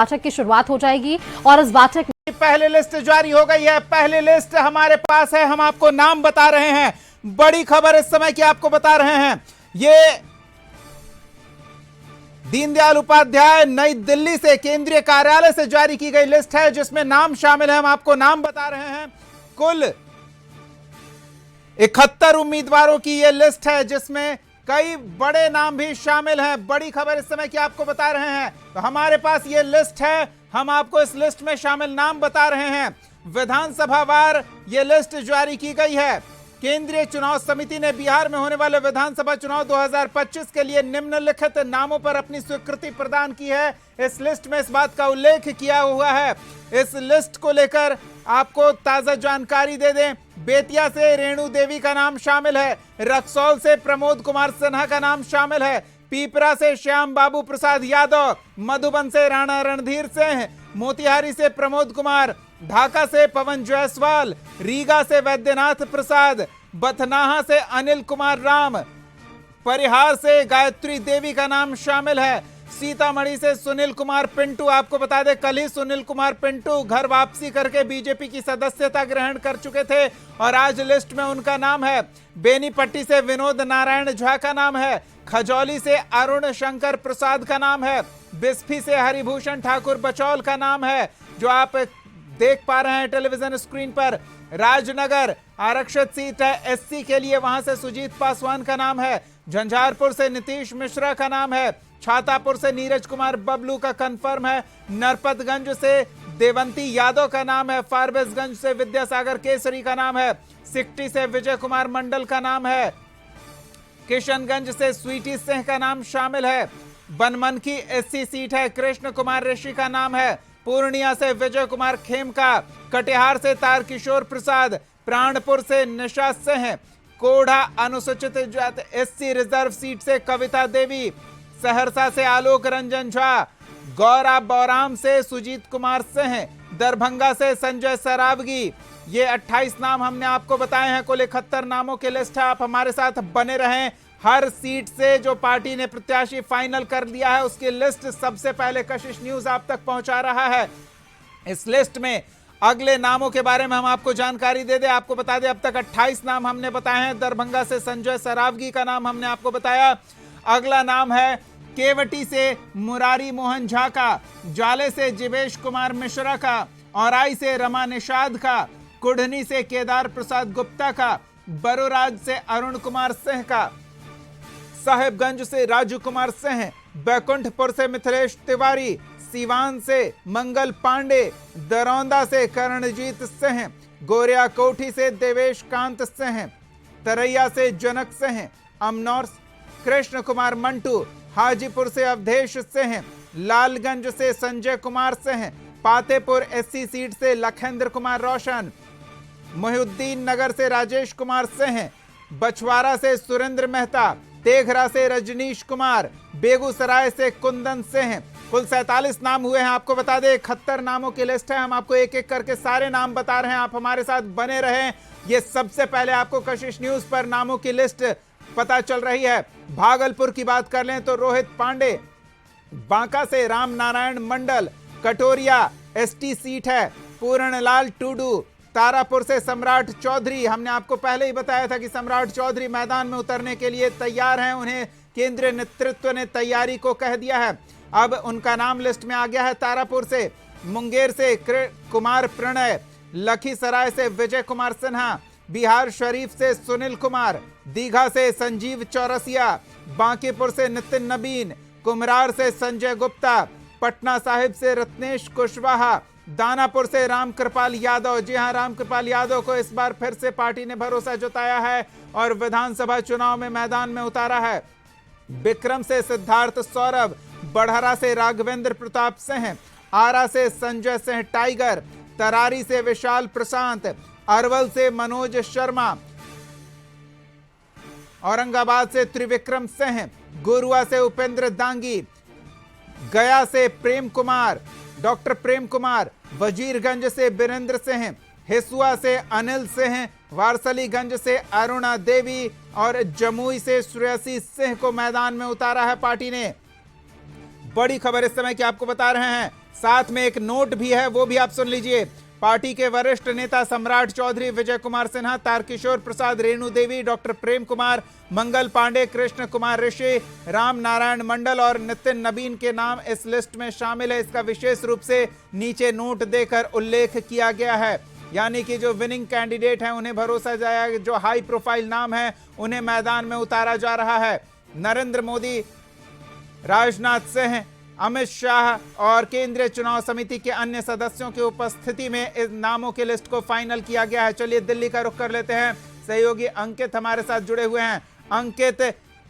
बैठक की शुरुआत हो जाएगी और इस बैठक में पहली लिस्ट जारी हो गई है। पहली लिस्ट हमारे पास है, हम आपको नाम बता रहे हैं। बड़ी खबर इस समय की आपको बता रहे हैं, ये दीनदयाल उपाध्याय नई दिल्ली से केंद्रीय कार्यालय से जारी की गई लिस्ट है जिसमें नाम शामिल है। हम आपको नाम बता रहे हैं। कुल 71 उम्मीदवारों की यह लिस्ट है जिसमें कई बड़े नाम भी शामिल हैं। बड़ी खबर इस समय की आपको बता रहे हैं। तो हमारे पास ये लिस्ट है, हम आपको इस लिस्ट में शामिल नाम बता रहे हैं। विधानसभा वार ये लिस्ट जारी की गई है। केंद्रीय चुनाव समिति ने बिहार में होने वाले विधानसभा चुनाव 2025 के लिए निम्नलिखित नामों पर अपनी स्वीकृति प्रदान की है। इस लिस्ट में इस बात का उल्लेख किया हुआ है। इस लिस्ट को लेकर आपको ताजा जानकारी दे दें। बेतिया से रेणु देवी का नाम शामिल है। रक्सौल से प्रमोद कुमार सिन्हा का नाम शामिल है। पीपरा से श्याम बाबू प्रसाद यादव, मधुबन से राणा रणधीर सिंह, मोतिहारी से प्रमोद कुमार, ढाका से पवन जायसवाल, रीगा से वैद्यनाथ प्रसाद, बथनाहा से अनिल कुमार राम, परिहार से गायत्री देवी का नाम शामिल है। सीतामढ़ी से सुनील कुमार पिंटू, आपको बता दें कल ही सुनील कुमार पिंटू घर वापसी करके बीजेपी की सदस्यता ग्रहण कर चुके थे और आज लिस्ट में उनका नाम है। बेनीपट्टी से विनोद नारायण झा का नाम है। खजौली से अरुण शंकर प्रसाद का नाम है। बिस्फी से हरिभूषण ठाकुर बचौल का नाम है जो आप देख पा रहे हैं टेलीविजन स्क्रीन पर। राजनगर आरक्षित सीट है एससी के लिए, वहां से सुजीत पासवान का नाम है। झंझारपुर से नीतीश मिश्रा का नाम है। छातापुर से नीरज कुमार बबलू का कंफर्म है। नरपतगंज से देवंती यादव का नाम है। फारबिसगंज से विद्यासागर केसरी का नाम है। सिकटी से विजय कुमार मंडल का नाम है। किशनगंज से स्वीटी सिंह का नाम शामिल है। बनमनखी एससी सीट है, कृष्ण कुमार ऋषि का नाम है। पूर्णिया से विजय कुमार खेमका, कटिहार से तारकिशोर प्रसाद, प्राणपुर से निशा सिंह, कोढ़ा अनुसूचित जाति एससी रिजर्व सीट से कविता देवी, सहरसा से आलोक रंजन झा, गौरा बौराम से सुजीत कुमार सिंह, दरभंगा से संजय सरावगी। ये 28 नाम हमने आपको बताए हैं। कुल 71 नामों की लिस्ट है। आप हमारे साथ बने रहें। हर सीट से जो पार्टी ने प्रत्याशी फाइनल कर दिया है उसकी लिस्ट सबसे पहले कशिश न्यूज आप तक पहुंचा रहा है। इस लिस्ट में अगले नामों के बारे में हम आपको जानकारी दे दें। आपको बता दें अब तक 28 नाम हमने बताए हैं। दरभंगा से संजय सरावगी का नाम हमने आपको बताया। अगला नाम है केवटी से मुरारी मोहन झा का, जाले से जिवेश कुमार मिश्रा का, औराई से रमा निषाद का, कुढ़नी से केदार प्रसाद गुप्ता का, बरोराज से अरुण कुमार सिंह का, साहेबगंज से राजू कुमार सिंह, बैकुंठपुर से मिथिलेश तिवारी, सीवान से मंगल पांडे, दरौंदा से करणजीत सिंह, गोरिया कोठी से देवेश कांत सिंह, तरैया से जनक सिंह, अमनौर कृष्ण कुमार मंटू, हाजीपुर से अवधेश सिंह, लालगंज से संजय कुमार सिंह, पातेपुर एससी सीट से लखेंद्र कुमार रोशन, मोहिउद्दीन नगर से राजेश कुमार सिंह, बछवाड़ा से सुरेंद्र मेहता, तेघरा से रजनीश कुमार, बेगूसराय से कुंदन सिंह। कुल 47 नाम हुए हैं। आपको बता दें 71 नामों की लिस्ट है। हम आपको एक एक करके सारे नाम बता रहे हैं। आप हमारे साथ बने रहें। ये सबसे पहले आपको कशिश न्यूज पर नामों की लिस्ट पता चल रही है। भागलपुर की बात कर लें तो रोहित पांडे, बांका से राम नारायण मंडल, कटोरिया एसटी सीट है, पूरणलाल टूडू, तारापुर से सम्राट चौधरी। हमने आपको पहले ही बताया था कि सम्राट चौधरी मैदान में उतरने के लिए तैयार हैं। उन्हें केंद्रीय नेतृत्व ने तैयारी को कह दिया है। अब उनका नाम लिस्ट में आ गया है। तारापुर से, मुंगेर से कुमार प्रणय, लखीसराय से विजय कुमार सिन्हा, बिहार शरीफ से सुनील कुमार, दीघा से संजीव चौरसिया, बांकीपुर से नितिन नबीन, कुमरार से संजय गुप्ता, पटना साहिब से रत्नेश कुशवाहा, दानापुर से रामकृपाल यादव। जी हां, रामकृपाल यादव को इस बार फिर से पार्टी ने भरोसा जताया है और विधानसभा चुनाव में मैदान में उतारा है। विक्रम से सिद्धार्थ सौरभ, बढ़हरा से राघवेंद्र प्रताप सिंह, आरा से संजय सिंह टाइगर, तरारी से विशाल प्रशांत, अरवल से मनोज शर्मा, औरंगाबाद से त्रिविक्रम सिंह, गुरुआ से उपेंद्र दांगी, गया से प्रेम कुमार, डॉक्टर प्रेम कुमार, वजीरगंज से बीरेंद्र सिंह, हिसुआ से अनिल सिंह, वारसलीगंज से अरुणा देवी और जमुई से श्रेयसी सिंह को मैदान में उतारा है पार्टी ने। बड़ी खबर इस समय की आपको बता रहे हैं, साथ में एक नोट भी है, वो भी आप सुन लीजिए। पार्टी के वरिष्ठ नेता सम्राट चौधरी, विजय कुमार सिन्हा, तारकिशोर प्रसाद, रेणु देवी, डॉक्टर प्रेम कुमार, मंगल पांडे, कृष्ण कुमार ऋषि, राम नारायण मंडल और नितिन नवीन के नाम इस लिस्ट में शामिल है। इसका विशेष रूप से नीचे नोट देकर उल्लेख किया गया है, यानी कि जो विनिंग कैंडिडेट हैं उन्हें भरोसा जाएगा, जो हाई प्रोफाइल नाम है उन्हें मैदान में उतारा जा रहा है। नरेंद्र मोदी, राजनाथ सिंह, अमित शाह और केंद्रीय चुनाव समिति के अन्य सदस्यों की उपस्थिति में इस नामों की लिस्ट को फाइनल किया गया है। चलिए दिल्ली का रुख कर लेते हैं। सहयोगी अंकित हमारे साथ जुड़े हुए हैं। अंकित,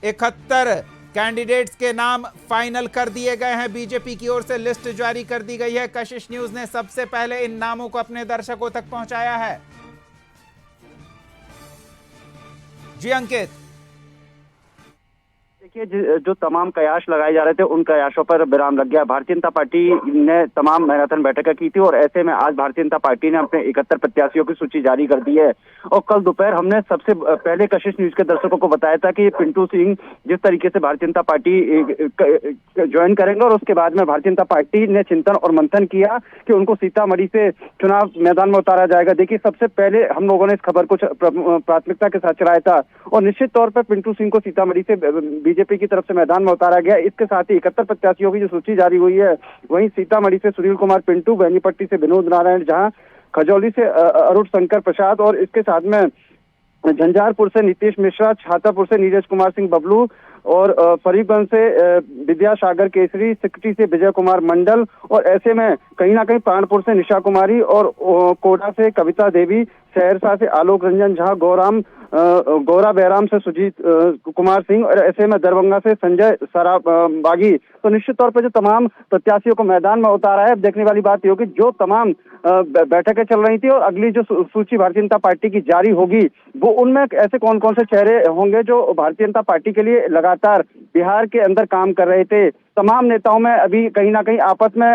71 कैंडिडेट्स के नाम फाइनल कर दिए गए हैं, बीजेपी की ओर से लिस्ट जारी कर दी गई है। कशिश न्यूज ने सबसे पहले इन नामों को अपने दर्शकों तक पहुंचाया है। जी अंकित। देखिए, जो तमाम कयास लगाए जा रहे थे उन कयासों पर विराम लग गया। भारतीय जनता पार्टी ने तमाम मैराथन बैठकें की थी और ऐसे में आज भारतीय जनता पार्टी ने अपने 71 प्रत्याशियों की सूची जारी कर दी है। और कल दोपहर हमने सबसे पहले कशिश न्यूज के दर्शकों को बताया था कि पिंटू सिंह जिस तरीके से भारतीय जनता पार्टी ज्वाइन करेंगे और उसके बाद में भारतीय जनता पार्टी ने चिंतन और मंथन किया कि उनको सीतामढ़ी से चुनाव मैदान में उतारा जाएगा। देखिए, सबसे पहले हम लोगों ने इस खबर को प्राथमिकता के साथ चलाया था और निश्चित तौर पर पिंटू सिंह को सीतामढ़ी से बीजेपी की तरफ से मैदान में उतारा गया। इसके साथ ही 71 प्रत्याशियों की जो सूची जारी हुई है, वहीं सीतामढ़ी से सुनील कुमार पिंटू, बेनीपट्टी से विनोद नारायण झा, खजौली से अरुण शंकर प्रसाद और इसके साथ में झंझारपुर से नीतीश मिश्रा, छातापुर से नीरज कुमार सिंह बबलू और फरीदगंज से विद्यासागर केसरी, सिकटी से विजय कुमार मंडल और ऐसे में कहीं ना कहीं प्राणपुर से निशा कुमारी और कोटा से कविता देवी, सहरसा से आलोक रंजन झा, गौरा बैराम से सुजीत कुमार सिंह और ऐसे में दरभंगा से संजय सराबागी। तो निश्चित तौर पर जो तमाम प्रत्याशियों को मैदान में उतारा है, अब देखने वाली बात ये होगी जो तमाम बैठकें चल रही थी और अगली जो सूची भारतीय जनता पार्टी की जारी होगी वो उनमें ऐसे कौन कौन से चेहरे होंगे जो भारतीय जनता पार्टी के लिए लगातार बिहार के अंदर काम कर रहे थे। तमाम नेताओं में अभी कहीं ना कहीं आपस में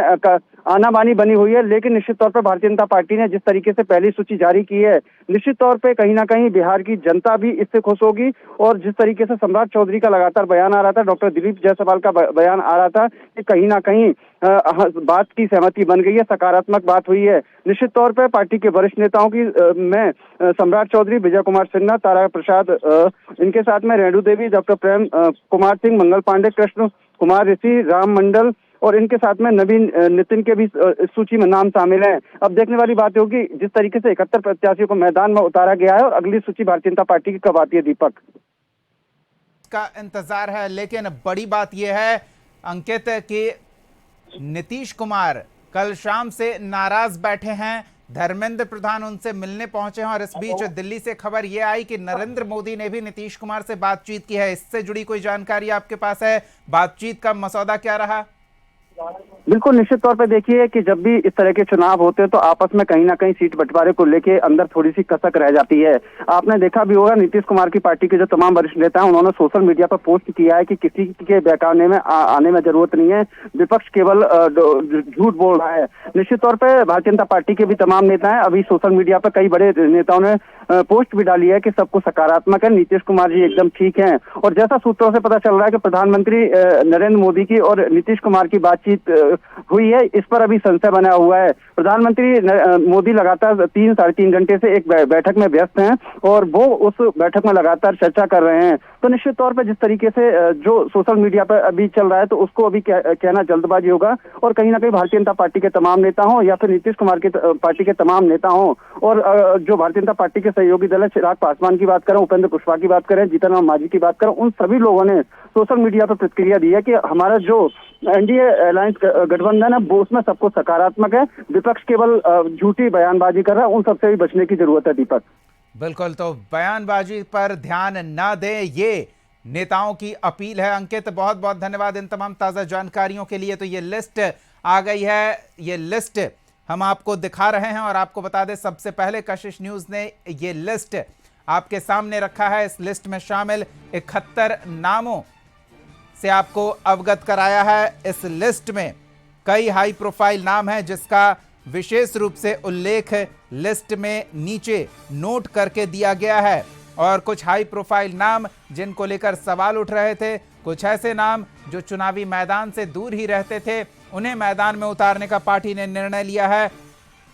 आनाबानी बनी हुई है, लेकिन निश्चित तौर पर भारतीय जनता पार्टी ने जिस तरीके से पहली सूची जारी की है, निश्चित तौर पे कहीं ना कहीं बिहार की जनता भी इससे खुश होगी। और जिस तरीके से सम्राट चौधरी का लगातार बयान आ रहा था, डॉक्टर दिलीप जायसवाल का बयान आ रहा था कि कहीं ना कहीं बात की सहमति बन गई है, सकारात्मक बात हुई है। निश्चित तौर पर पार्टी के वरिष्ठ नेताओं की में सम्राट चौधरी, विजय कुमार सिन्हा, तारा प्रसाद, इनके साथ में रेणु देवी, डॉक्टर प्रेम कुमार सिंह, मंगल पांडे, कृष्ण कुमार ऋषि, राम मंडल और इनके साथ में नवीन नितिन के भी इस सूची में नाम शामिल हैं। अब देखने वाली बात होगी जिस तरीके से 71 प्रत्याशियों को मैदान में उतारा गया है और अगली सूची भारतीय जनता पार्टी की कब आती है, दीपक, का इंतजार है। लेकिन बड़ी बात यह है अंकित कि नीतीश कुमार कल शाम से नाराज बैठे हैं। धर्मेंद्र प्रधान उनसे मिलने पहुंचे हैं और इस बीच दिल्ली से खबर यह आई कि नरेंद्र मोदी ने भी नीतीश कुमार से बातचीत की है। इससे जुड़ी कोई जानकारी आपके पास है? बातचीत का मसौदा क्या रहा? बिल्कुल, निश्चित तौर पे देखिए कि जब भी इस तरह के चुनाव होते हैं तो आपस में कहीं ना कहीं सीट बंटवारे को लेके अंदर थोड़ी सी कसक रह जाती है। आपने देखा भी होगा नीतीश कुमार की पार्टी के जो तमाम वरिष्ठ नेता हैं उन्होंने सोशल मीडिया पर पोस्ट किया है कि किसी के बहकाने में आने में जरूरत नहीं है, विपक्ष केवल झूठ बोल रहा है। निश्चित तौर पर भारतीय जनता पार्टी के भी तमाम नेता हैं, अभी सोशल मीडिया पर कई बड़े नेताओं ने पोस्ट भी डाली है कि सब कुछ सकारात्मक है, नीतीश कुमार जी एकदम ठीक हैं। और जैसा सूत्रों से पता चल रहा है कि प्रधानमंत्री नरेंद्र मोदी की और नीतीश कुमार की बातचीत हुई है, इस पर अभी संशय बना हुआ है। प्रधानमंत्री मोदी लगातार 3-3.5 घंटे से एक बैठक में व्यस्त हैं और वो उस बैठक में लगातार चर्चा कर रहे हैं। तो निश्चित तौर पर जिस तरीके से जो सोशल मीडिया पर अभी चल रहा है तो उसको अभी कहना जल्दबाजी होगा और कहीं ना कहीं भारतीय जनता पार्टी के तमाम नेता हों या फिर नीतीश कुमार की पार्टी के तमाम नेता हों और जो भारतीय जनता पार्टी के सहयोगी दल है, चिराग पासवान की बात करें, उपेंद्र कुशवाहा की बात करें, जीतन राम मांझी की बात करें, उन सभी लोगों ने सोशल मीडिया पर प्रतिक्रिया दी है कि हमारा जो एनडीए अलायंस गठबंधन है वो उसमें सबको सकारात्मक है, विपक्ष केवल झूठी बयानबाजी कर रहा है, उन सबसे भी बचने की जरूरत है। दीपक, बिल्कुल, तो बयानबाजी पर ध्यान ना दें, ये नेताओं की अपील है। अंकित, बहुत बहुत धन्यवाद इन तमाम ताजा जानकारियों के लिए। तो ये लिस्ट आ गई है, ये लिस्ट हम आपको दिखा रहे हैं और आपको बता दें सबसे पहले कशिश न्यूज ने ये लिस्ट आपके सामने रखा है। इस लिस्ट में शामिल 71 नामों से आपको अवगत कराया है। इस लिस्ट में कई हाई प्रोफाइल नाम हैं जिसका विशेष रूप से उल्लेख लिस्ट में नीचे नोट करके दिया गया है और कुछ हाई प्रोफाइल नाम जिनको लेकर सवाल उठ रहे थे कुछ ऐसे नाम जो चुनावी मैदान से दूर ही रहते थे, उन्हें मैदान में उतारने का पार्टी ने निर्णय लिया है।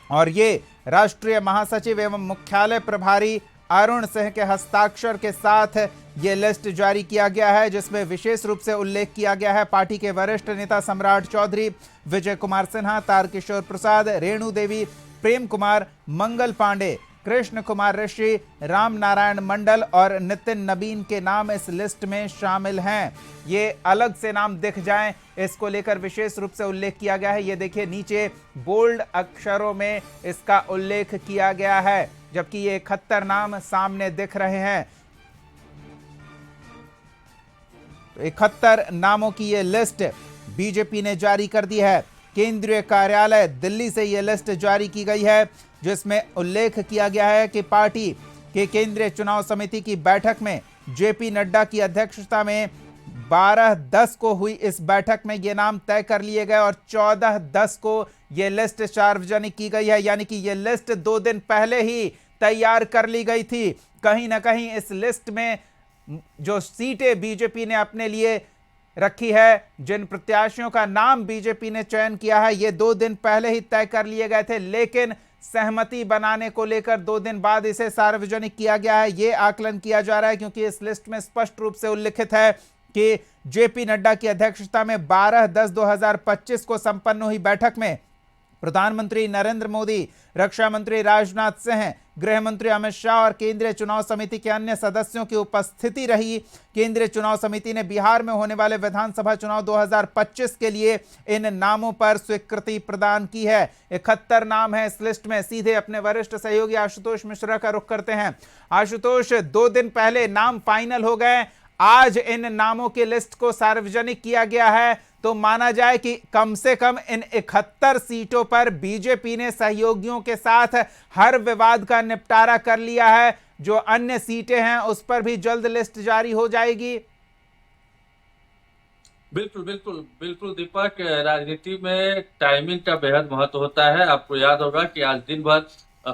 और ये राष्ट्रीय महासचिव एवं मुख्यालय प्रभारी अरुण सिंह के हस्ताक्षर के साथ ये लिस्ट जारी किया गया है, जिसमें विशेष रूप से उल्लेख किया गया है पार्टी के वरिष्ठ नेता सम्राट चौधरी, विजय कुमार सिन्हा, तारकिशोर प्रसाद, रेणु देवी, प्रेम कुमार, मंगल पांडे, कृष्ण कुमार ऋषि, राम नारायण मंडल और नितिन नबीन के नाम इस लिस्ट में शामिल हैं। ये अलग से नाम दिख जाएं, इसको लेकर विशेष रूप से उल्लेख किया गया है। ये देखिए नीचे बोल्ड अक्षरों में इसका उल्लेख किया गया है, जबकि ये 71 नाम सामने दिख रहे हैं। तो 71 नामों की ये लिस्ट बीजेपी ने जारी कर दी है। केंद्रीय कार्यालय दिल्ली से ये लिस्ट जारी की गई है, जिसमें उल्लेख किया गया है कि पार्टी के केंद्रीय चुनाव समिति की बैठक में जेपी नड्डा की अध्यक्षता में 12/10 को हुई इस बैठक में ये नाम तय कर लिए गए और 14/10 को ये लिस्ट सार्वजनिक की गई है। यानी कि ये लिस्ट 2 दिन पहले ही तैयार कर ली गई थी। कहीं ना कहीं इस लिस्ट में जो सीटें बीजेपी ने अपने लिए रखी है, जिन प्रत्याशियों का नाम बीजेपी ने चयन किया है, ये 2 दिन पहले ही तय कर लिए गए थे, लेकिन सहमति बनाने को लेकर 2 दिन बाद इसे सार्वजनिक किया गया है। ये आकलन किया जा रहा है क्योंकि इस लिस्ट में स्पष्ट रूप से उल्लिखित है कि जेपी नड्डा की अध्यक्षता में 12/10/2025 को संपन्न हुई बैठक में प्रधानमंत्री नरेंद्र मोदी, रक्षा मंत्री राजनाथ सिंह, गृह मंत्री अमित शाह और केंद्रीय चुनाव समिति के अन्य सदस्यों की उपस्थिति रही। केंद्रीय चुनाव समिति ने बिहार में होने वाले विधानसभा चुनाव 2025 के लिए इन नामों पर स्वीकृति प्रदान की है। 71 नाम है इस लिस्ट में। सीधे अपने वरिष्ठ सहयोगी आशुतोष मिश्रा का रुख करते हैं। आशुतोष, 2 दिन पहले नाम फाइनल हो गए, आज इन नामों की लिस्ट को सार्वजनिक किया गया है, तो माना जाए कि कम से कम इन 71 सीटों पर बीजेपी ने सहयोगियों के साथ हर विवाद का निपटारा कर लिया है। जो अन्य सीटें हैं उस पर भी जल्द लिस्ट जारी हो जाएगी। बिल्कुल बिल्कुल बिल्कुल दीपक, राजनीति में टाइमिंग का बेहद महत्व होता है। आपको याद होगा कि आज दिन भर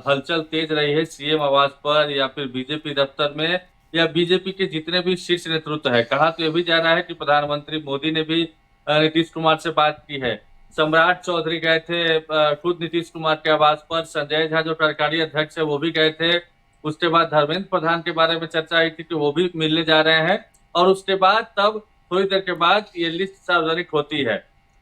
हलचल तेज रही है सीएम आवास पर या फिर बीजेपी दफ्तर में या बीजेपी के जितने भी शीर्ष नेतृत्व है। कहा तो यह भी जा रहा है कि प्रधानमंत्री मोदी ने भी नीतीश कुमार से बात की है। सम्राट चौधरी गए थे खुद नीतीश कुमार के आवास पर। संजय झा जो कार्यकारी अध्यक्ष है वो भी गए थे। उसके बाद धर्मेंद्र प्रधान के बारे में चर्चा आई थी कि वो भी मिलने जा रहे हैं और उसके बाद तब थोड़ी देर के बाद ये लिस्ट सार्वजनिक होती है।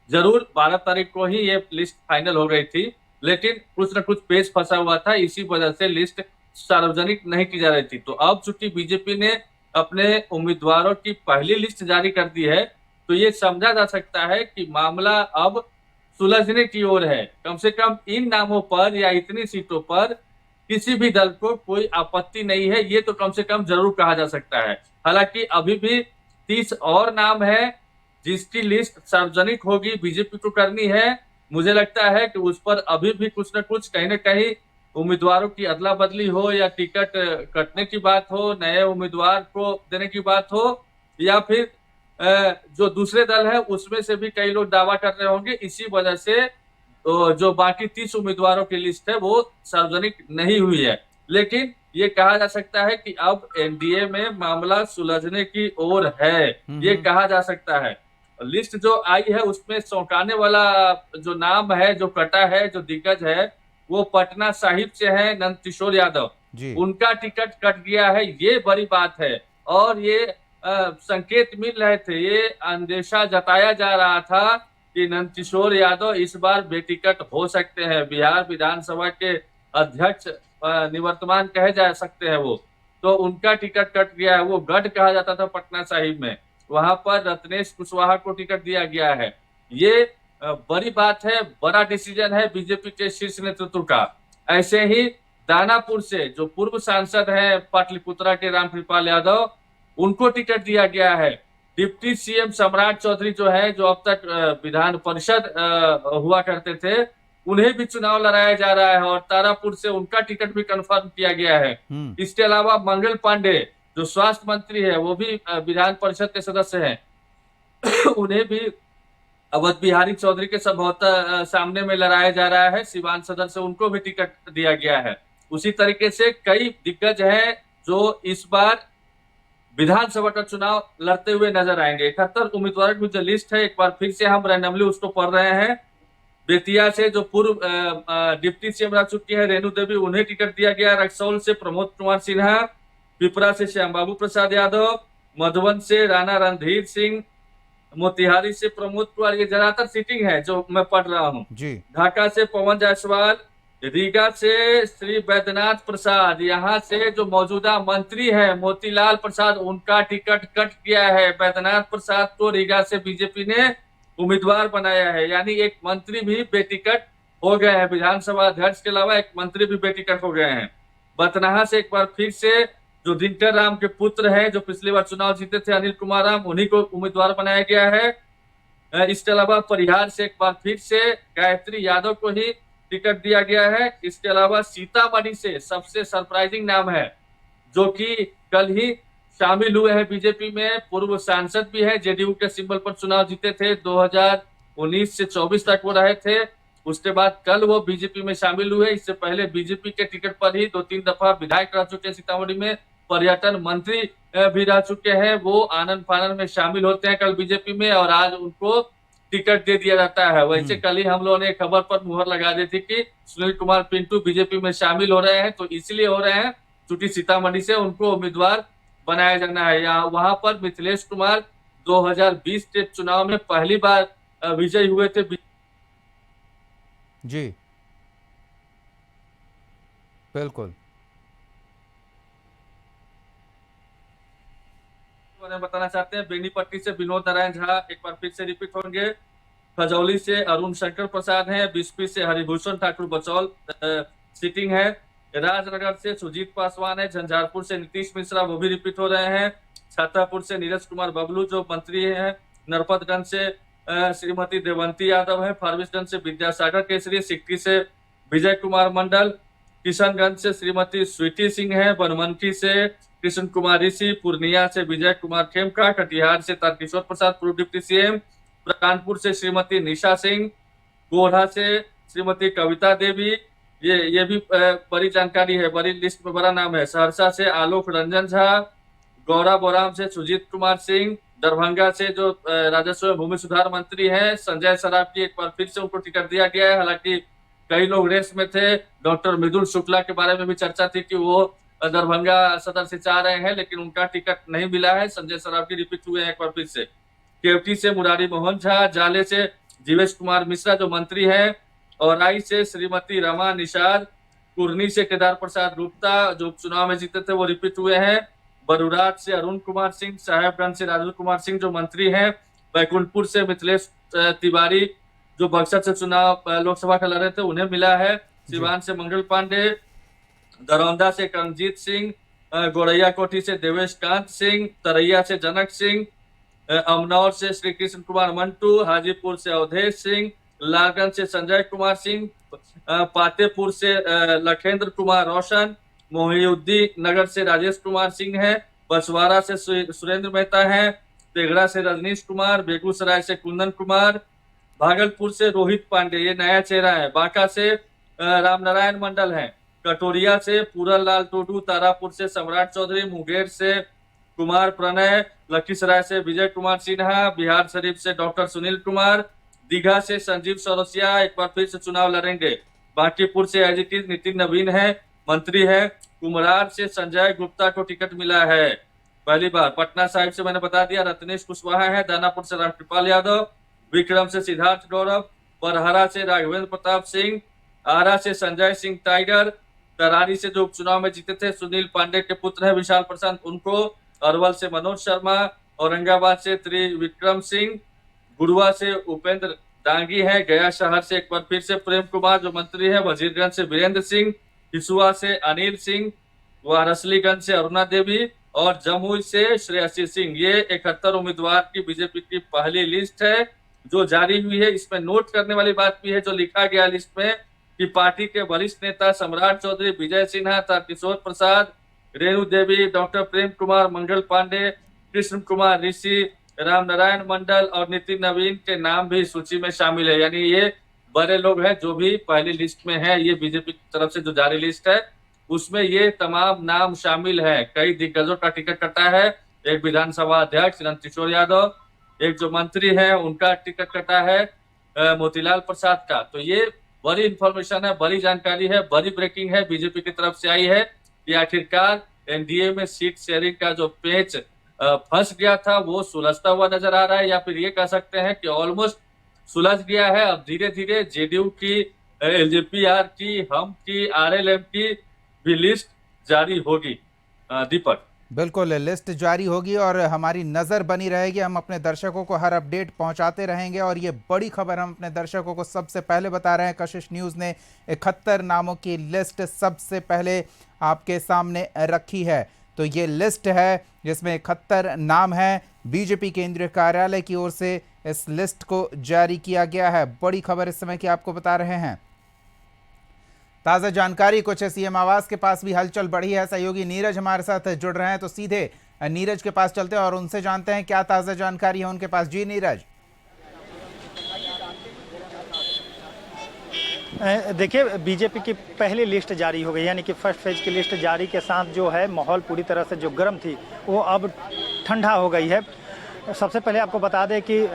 जरूर 12 तारीख को ही ये लिस्ट फाइनल हो गई थी, लेकिन कुछ न कुछ पेच फंसा हुआ था, इसी वजह से लिस्ट सार्वजनिक नहीं की जा रही थी। तो अब चूंकि बीजेपी ने अपने उम्मीदवारों की पहली लिस्ट जारी कर दी है, तो ये समझा जा सकता है कि मामला अब सुलझने की ओर है। कम से कम इन नामों पर या इतनी सीटों पर किसी भी दल को कोई आपत्ति नहीं है, ये तो कम से कम जरूर कहा जा सकता है। हालांकि अभी भी 30 और नाम है जिसकी लिस्ट सार्वजनिक होगी, बीजेपी को करनी है। मुझे लगता है कि उस पर अभी भी कुछ न कुछ कहीं न कहीं उम्मीदवारों की अदला बदली हो या टिकट कटने की बात हो, नए उम्मीदवार को देने की बात हो, या फिर जो दूसरे दल है उसमें से भी कई लोग दावा कर रहे होंगे। इसी वजह से जो बाकी 30 उम्मीदवारों की लिस्ट है वो सार्वजनिक नहीं हुई है। लेकिन ये कहा जा सकता है कि अब एनडीए में मामला सुलझने की ओर है, ये कहा जा सकता है। लिस्ट जो आई है उसमें चौंकाने वाला जो नाम है, जो कटा है, जो दिग्गज है, वो पटना साहिब से है नंद किशोर यादव। उनका टिकट कट गया है, ये बड़ी बात है। और ये संकेत मिल रहे थे, ये अंदेशा जताया जा रहा था कि नंद किशोर यादव इस बार बेटिकट हो सकते हैं। बिहार विधानसभा के अध्यक्ष निवर्तमान कहे जा सकते हैं वो, तो उनका टिकट कट गया है। वो गढ़ कहा जाता था पटना साहिब में, वहां पर रत्नेश कुशवाहा को टिकट दिया गया है। ये बड़ी बात है, बड़ा डिसीजन है बीजेपी के शीर्ष नेतृत्व का। ऐसे ही दानापुर से जो पूर्व सांसद है पाटलिपुत्रा के रामकृपाल यादव, उनको टिकट दिया गया है। डिप्टी सीएम सम्राट चौधरी जो है, जो अब तक विधान परिषद हुआ करते थे, उन्हें भी चुनाव लड़ाया जा रहा है और तारापुर से उनका टिकट भी कंफर्म किया गया है। इसके अलावा मंगल पांडे जो स्वास्थ्य मंत्री है, वो भी विधान परिषद के सदस्य हैं उन्हें भी अवध बिहारी चौधरी के संभवतः सामने में लड़ाया जा रहा है। सिवान सदर से उनको भी टिकट दिया गया है। उसी तरीके से कई दिग्गज हैं जो इस बार विधानसभा का चुनाव लड़ते हुए नजर आएंगे। 71 उम्मीदवारों की जो लिस्ट है, एक बार फिर से हम रैंडमली उसको पढ़ रहे हैं। बेतिया से जो पूर्व डिप्टी सीएम रह चुकी है रेणु देवी, उन्हें टिकट दिया गया। रक्सौल से प्रमोद कुमार सिन्हा, पिपरा से श्याम बाबू प्रसाद यादव, मधुबन से राणा रणधीर सिंह, मोतिहारी से प्रमोद कुमार, ये ज्यादातर सीटिंग है जो मैं पढ़ रहा हूँ। जी। ढाका से पवन जायसवाल, रीगा से श्री वैद्यनाथ प्रसाद, यहाँ से जो मौजूदा मंत्री है मोतीलाल प्रसाद, उनका टिकट कट गया है। वैद्यनाथ प्रसाद को रीगा से बीजेपी ने उम्मीदवार बनाया है, यानी एक मंत्री भी बेटिकट हो गए हैं। विधानसभा अध्यक्ष के अलावा एक मंत्री भी बेटिकट हो गए हैं। बतनाहा से एक बार फिर से जो दिनकर राम के पुत्र हैं, जो पिछली बार चुनाव जीते थे, अनिल कुमार राम, उन्हीं को उम्मीदवार बनाया गया है। इसके अलावा परिहार से एक बार फिर से गायत्री यादव को ही टिकट दिया गया है। इसके अलावा सीतामढ़ी से सबसे सरप्राइजिंग नाम है, जो कि कल ही शामिल हुए हैं बीजेपी में, पूर्व सांसद भी है, जेडीयू के सिंबल पर चुनाव जीते थे, 2019 से 24 तक वो रहे थे। उसके बाद कल वो बीजेपी में शामिल हुए। इससे पहले बीजेपी के टिकट पर ही 2-3 दफा विधायक रह चुके हैं सीतामढ़ी में, पर्यटन मंत्री भी रह चुके हैं। वो आनंद फानंद में शामिल होते हैं कल बीजेपी में, और आज उनको टिकट दे दिया जाता है। वैसे कल ही हम लोगों ने खबर पर मुहर लगा दी थी कि सुनील कुमार पिंटू बीजेपी में शामिल हो रहे हैं, तो इसलिए हो रहे हैं क्योंकि सीतामढ़ी से उनको उम्मीदवार बनाया जाना है। यहाँ वहां पर मिथिलेश कुमार 2020 के चुनाव में पहली बार विजयी हुए थे। जी बिल्कुल। बताना चाहते हैं बेनीपट्टी से विनोद नारायण झा एक बार फिर से रिपीट होंगे। खजौली से अरुण शंकर प्रसाद हैं। बिस्पी से हरिभूषण ठाकुर बचौल सीटिंग है। राजनगर से सुजीत पासवान है। झंझारपुर से नीतीश मिश्रा, वो भी रिपीट हो रहे हैं। छातापुर से नीरज कुमार बबलू जो मंत्री हैं। नरपतगंज से श्रीमती देवंती यादव है। फारबिसगंज से विद्यासागर केसरी। सिक्की से विजय कुमार मंडल। किशनगंज से श्रीमती स्वीटी सिंह है। बनमनखी से कृष्ण कुमार ऋषि। पूर्णिया से विजय कुमार खेमका। कटिहार से तारकिशोर प्रसाद पूर्व डिप्टी सीएम। कानपुर से श्रीमती निशा सिंह। गोढ़ा से श्रीमती कविता देवी, ये भी बड़ी जानकारी है, बड़ी लिस्ट में बड़ा नाम है। सहरसा से आलोक रंजन झा। गौरा बोराम से सुजीत कुमार सिंह। दरभंगा से जो राजस्व भूमि सुधार मंत्री हैं संजय सरावगी, एक बार फिर से उनको टिकट दिया गया है। हालांकि कई लोग रेस में थे। डॉक्टर मृदुल शुक्ला के बारे में भी चर्चा थी कि वो दरभंगा सदर से चाह रहे हैं, लेकिन उनका टिकट नहीं मिला है। संजय सरावगी रिपीट हुए हैं एक बार फिर से। केवटी से मुरारी मोहन झा। जाले से जीवेश कुमार मिश्रा जो मंत्री हैं। और राई से श्रीमती रमा निषाद। कुर्नी से केदार प्रसाद गुप्ता जो चुनाव में जीते थे, वो रिपीट हुए हैं। बरुराज से अरुण कुमार सिंह। साहेबगंज से राजू कुमार सिंह जो मंत्री हैं। बैकुंठपुर से मिथिलेश तिवारी जो बक्सर से चुनाव लोकसभा का लड़ रहे थे, उन्हें मिला है। सिवान से मंगल पांडे। दरौंदा से करमजीत सिंह। गोरैया कोठी से देवेश कांत सिंह। तरैया से जनक सिंह। अमनौर से श्री कृष्ण कुमार मंटू। हाजीपुर से अवधेश सिंह। लालगंज से संजय कुमार सिंह। पातेपुर से लखेंद्र कुमार रोशन। मोहिउद्दीन नगर से राजेश कुमार सिंह है। बछवाड़ा से सुरेंद्र मेहता है। तेघड़ा से रजनीश कुमार। बेगूसराय से कुंदन कुमार। भागलपुर से रोहित पांडे, ये नया चेहरा है। बांका से रामनारायण मंडल है। कटोरिया से पूरन लाल टोडू। तारापुर से सम्राट चौधरी। मुंगेर से कुमार प्रणय। लखीसराय से विजय कुमार सिन्हा। बिहार शरीफ से डॉक्टर सुनील कुमार। दीघा से संजीव सौरसिया एक बार फिर से चुनाव लड़ेंगे। बांकीपुर से एजीटी नितिन नवीन है, मंत्री है। कुमरार से संजय गुप्ता को टिकट मिला है पहली बार। पटना साहिब से मैंने बता दिया रत्नेश कुशवाहा है। दानापुर से रामकृपाल यादव। विक्रम से सिद्धार्थ गौरव। बरहरा से राघवेंद्र प्रताप सिंह। आरा से संजय सिंह टाइगर। तरारी से जो उपचुनाव में जीते थे सुनील पांडे के पुत्र है विशाल प्रशांत, उनको। अरवल से मनोज शर्मा। औरंगाबाद से त्रिविक्रम सिंह। गुरुआ से उपेंद्र डांगी है। गया शहर से एक बार फिर से प्रेम कुमार जो मंत्री है। वजीरगंज से वीरेंद्र सिंह। हिसुआ से अनिल सिंह। वारसलीगंज से अरुणा देवी। और जमुई से श्रेयसी सिंह। ये 71 उम्मीदवार की बीजेपी की पहली लिस्ट है जो जारी हुई है। इसमें नोट करने वाली बात भी है जो लिखा गया लिस्ट में कि पार्टी के वरिष्ठ नेता सम्राट चौधरी, विजय सिन्हा, तारकिशोर प्रसाद, रेणु देवी, डॉक्टर प्रेम कुमार, मंगल पांडे, कृष्ण कुमार ऋषि, रामनारायण मंडल और नितिन नवीन के नाम भी सूची में शामिल है। यानी ये बड़े लोग हैं जो भी पहली लिस्ट में है। ये बीजेपी की तरफ से जो जारी लिस्ट है उसमें ये तमाम नाम शामिल है। कई दिग्गजों का टिकट कटा है। एक विधानसभा अध्यक्ष नंदकिशोर यादव, एक जो मंत्री है उनका टिकट कटा है मोतीलाल प्रसाद का। तो ये बड़ी इंफॉर्मेशन है, बड़ी जानकारी है, बड़ी ब्रेकिंग है बीजेपी की तरफ से आई है कि आखिरकार एनडीए में सीट शेयरिंग का जो पेच फंस गया था वो सुलझता हुआ नजर आ रहा है, या फिर ये कह सकते हैं कि ऑलमोस्ट सुलझ गया है। अब धीरे धीरे जेडीयू की, एलजेपी-आर की, हम की, आरएलएम की भी लिस्ट जारी होगी। दीपक, बिल्कुल लिस्ट जारी होगी और हमारी नज़र बनी रहेगी। हम अपने दर्शकों को हर अपडेट पहुंचाते रहेंगे और ये बड़ी खबर हम अपने दर्शकों को सबसे पहले बता रहे हैं। कशिश न्यूज़ ने 71 नामों की लिस्ट सबसे पहले आपके सामने रखी है। तो ये लिस्ट है जिसमें 71 नाम हैं। बीजेपी केंद्रीय कार्यालय की ओर से इस लिस्ट को जारी किया गया है। बड़ी खबर इस समय की आपको बता रहे हैं। ताज़ा जानकारी कुछ सीएम आवास के पास भी हलचल बढ़ी है। सहयोगी नीरज हमारे साथ जुड़ रहे हैं, तो सीधे नीरज के पास चलते हैं और उनसे जानते हैं क्या ताज़ा जानकारी है उनके पास। जी नीरज। देखिए, बीजेपी की पहली लिस्ट जारी हो गई, यानी कि फर्स्ट फेज की लिस्ट जारी के साथ जो है माहौल पूरी तरह से जो गर्म थी वो अब ठंडा हो गई है। सबसे पहले आपको बता दें कि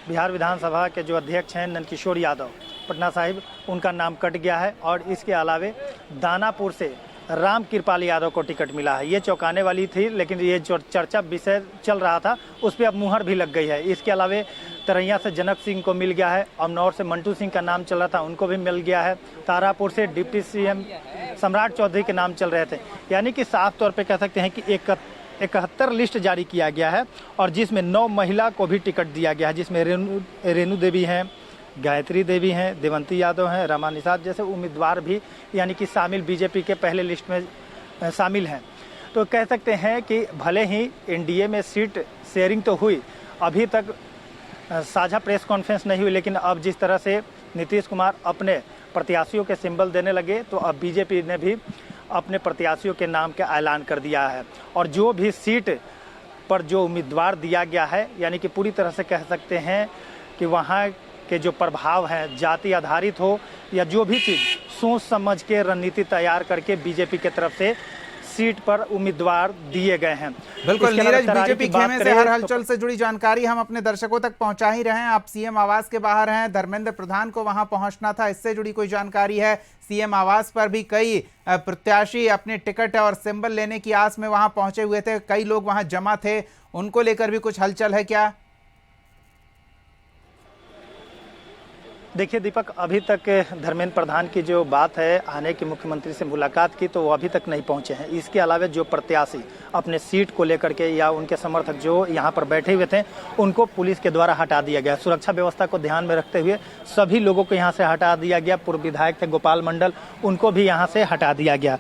बिहार विधानसभा के जो अध्यक्ष हैं नंदकिशोर यादव पटना साहिब, उनका नाम कट गया है और इसके अलावे दानापुर से राम कृपाल यादव को टिकट मिला है। ये चौंकाने वाली थी, लेकिन ये जो चर्चा विषय चल रहा था उस पर अब मुहर भी लग गई है। इसके अलावे तरैया से जनक सिंह को मिल गया है, अमनौर से मंटू सिंह का नाम चल रहा था, उनको भी मिल गया है। तारापुर से डिप्टी सीएम सम्राट चौधरी के नाम चल रहे थे। यानी कि साफ तौर पर कह सकते हैं कि 71 लिस्ट जारी किया गया है और जिसमें 9 महिला को भी टिकट दिया गया है, जिसमें रेणु देवी हैं, गायत्री देवी हैं, देवंती यादव हैं, रमा निषाद जैसे उम्मीदवार भी यानी कि शामिल बीजेपी के पहले लिस्ट में शामिल हैं। तो कह सकते हैं कि भले ही एनडीए में सीट शेयरिंग तो हुई, अभी तक साझा प्रेस कॉन्फ्रेंस नहीं हुई, लेकिन अब जिस तरह से नीतीश कुमार अपने प्रत्याशियों के सिंबल देने लगे तो अब बीजेपी ने भी अपने प्रत्याशियों के नाम का ऐलान कर दिया है। और जो भी सीट पर जो उम्मीदवार दिया गया है, यानी कि पूरी तरह से कह सकते हैं कि वहाँ के जो प्रभाव हैं जाति आधारित हो या जो भी चीज़ सोच समझ के रणनीति तैयार करके बीजेपी की तरफ से सीट पर उम्मीदवार दिए गए हैं। बिल्कुल नीरज, बीजेपी खेमे से हर हलचल से जुड़ी जानकारी हम अपने दर्शकों तक पहुंचा ही रहे हैं। आप सीएम आवास के बाहर हैं, धर्मेंद्र प्रधान को वहां पहुंचना था, इससे जुड़ी कोई जानकारी है? सीएम आवास पर भी कई प्रत्याशी अपने टिकट और सिंबल लेने की आस में वहां पहुंचे हुए थे, कई लोग वहां जमा थे, उनको लेकर भी कुछ हलचल है क्या? देखिए दीपक, अभी तक धर्मेंद्र प्रधान की जो बात है आने की मुख्यमंत्री से मुलाकात की, तो वो अभी तक नहीं पहुंचे हैं। इसके अलावा जो प्रत्याशी अपने सीट को लेकर के या उनके समर्थक जो यहां पर बैठे हुए थे उनको पुलिस के द्वारा हटा दिया गया। सुरक्षा व्यवस्था को ध्यान में रखते हुए सभी लोगों को यहां से हटा दिया गया। पूर्व विधायक थे गोपाल मंडल, उनको भी यहाँ से हटा दिया गया।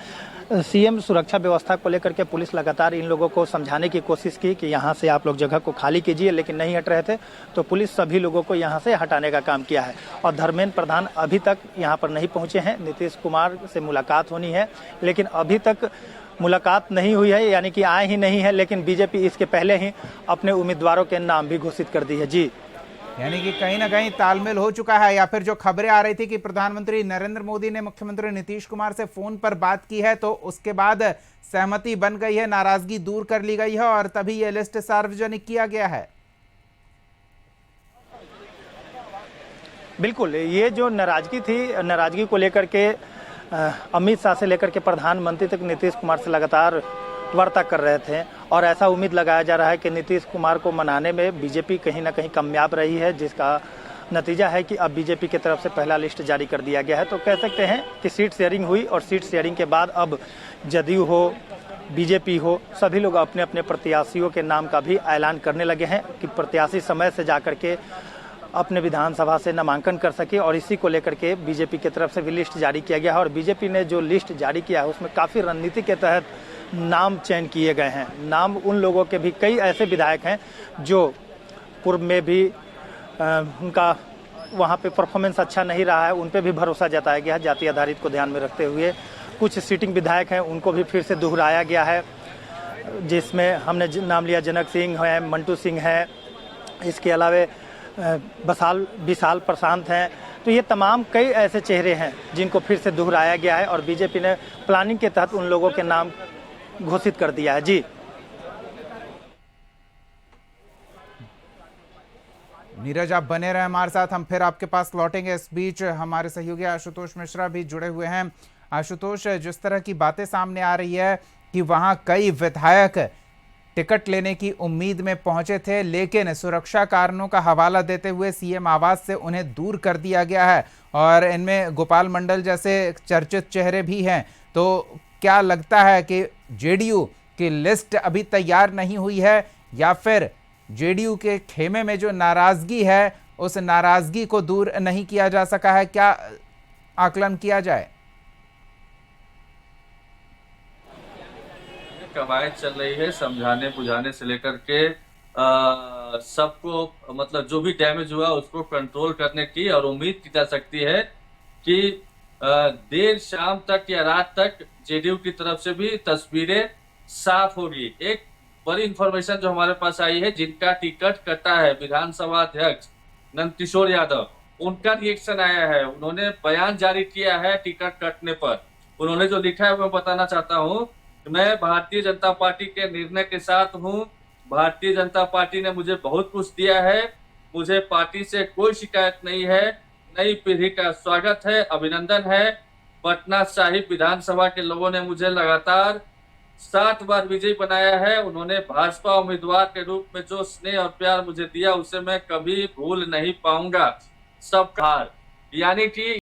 सीएम सुरक्षा व्यवस्था को लेकर के पुलिस लगातार इन लोगों को समझाने की कोशिश की कि यहाँ से आप लोग जगह को खाली कीजिए, लेकिन नहीं हट रहे थे, तो पुलिस सभी लोगों को यहाँ से हटाने का काम किया है। और धर्मेंद्र प्रधान अभी तक यहाँ पर नहीं पहुँचे हैं। नीतीश कुमार से मुलाकात होनी है, लेकिन अभी तक मुलाकात नहीं हुई है, यानी कि आए ही नहीं है। लेकिन बीजेपी इसके पहले ही अपने उम्मीदवारों के नाम भी घोषित कर दी है। जी, यानी कि कहीं ना कहीं तालमेल हो चुका है, या फिर जो खबरें आ रही थी कि प्रधानमंत्री नरेंद्र मोदी ने मुख्यमंत्री नीतीश कुमार से फोन पर बात की है, तो उसके बाद सहमति बन गई है, नाराजगी दूर कर ली गई है और तभी यह लिस्ट सार्वजनिक किया गया है। बिल्कुल, ये जो नाराजगी थी, नाराजगी को लेकर के अमित शाह से लेकर के प्रधानमंत्री तक नीतीश कुमार से लगातार वार्ता कर रहे थे और ऐसा उम्मीद लगाया जा रहा है कि नीतीश कुमार को मनाने में बीजेपी कहीं ना कहीं कामयाब रही है, जिसका नतीजा है कि अब बीजेपी की तरफ से पहला लिस्ट जारी कर दिया गया है। तो कह सकते हैं कि सीट शेयरिंग हुई और सीट शेयरिंग के बाद अब जदयू हो, बीजेपी हो, सभी लोग अपने अपने प्रत्याशियों के नाम का भी ऐलान करने लगे हैं कि प्रत्याशी समय से जाकर के अपने विधानसभा से नामांकन कर सके। और इसी को लेकर के बीजेपी की तरफ से भी लिस्ट जारी किया गया है और बीजेपी ने जो लिस्ट जारी किया है उसमें काफ़ी रणनीति के तहत नाम चयन किए गए हैं। नाम उन लोगों के भी कई ऐसे विधायक हैं जो पूर्व में भी उनका वहाँ पे परफॉर्मेंस अच्छा नहीं रहा है, उन पे भी भरोसा जताया गया है। जाति आधारित को ध्यान में रखते हुए कुछ सीटिंग विधायक हैं उनको भी फिर से दोहराया गया है, जिसमें हमने नाम लिया जनक सिंह हैं, मंटू सिंह हैं, इसके अलावे विशाल प्रशांत हैं। तो ये तमाम कई ऐसे चेहरे हैं जिनको फिर से दोहराया गया है और बीजेपी ने प्लानिंग के तहत उन लोगों के नाम घोषित कर दिया है। जी, नीरज, आप बने रहे हमारे साथ, हम फिर आपके पास लौटेंगे। इस बीच हमारे सहयोगी आशुतोष मिश्रा भी जुड़े हुए हैं। आशुतोष, जिस तरह की बातें सामने आ रही है कि वहां कई विधायक टिकट लेने की उम्मीद में पहुंचे थे, लेकिन सुरक्षा कारणों का हवाला देते हुए सीएम आवास से उन्हें दूर कर दिया गया है, और इनमें गोपाल मंडल जैसे चर्चित चेहरे भी हैं। तो क्या लगता है कि जेडीयू की लिस्ट अभी तैयार नहीं हुई है, या फिर जेडीयू के खेमे में जो नाराजगी है उस नाराजगी को दूर नहीं किया जा सका है? क्या आकलन किया जाए? कवायद चल रही है समझाने बुझाने से लेकर के सबको, मतलब जो भी डैमेज हुआ उसको कंट्रोल करने की, और उम्मीद की जा सकती है कि देर शाम तक या रात तक जेडीयू की तरफ से भी तस्वीरें साफ होगी। एक बड़ी इंफॉर्मेशन जो हमारे पास आई है, जिनका टिकट कटा है विधानसभा अध्यक्ष नंदकिशोर यादव, उनका रिएक्शन आया है। उन्होंने बयान जारी किया है टिकट कटने पर। उन्होंने जो लिखा है वो मैं बताना चाहता हूँ। मैं भारतीय जनता पार्टी के निर्णय के साथ हूं। भारतीय जनता पार्टी ने मुझे बहुत कुछ दिया है, मुझे पार्टी से कोई शिकायत नहीं है। नई पीढ़ी का स्वागत है, अभिनंदन है। पटना साहिब विधानसभा के लोगों ने मुझे लगातार 7 बार विजयी बनाया है। उन्होंने भाजपा उम्मीदवार के रूप में जो स्नेह और प्यार मुझे दिया, उसे मैं कभी भूल नहीं पाऊंगा। सबका, यानी कि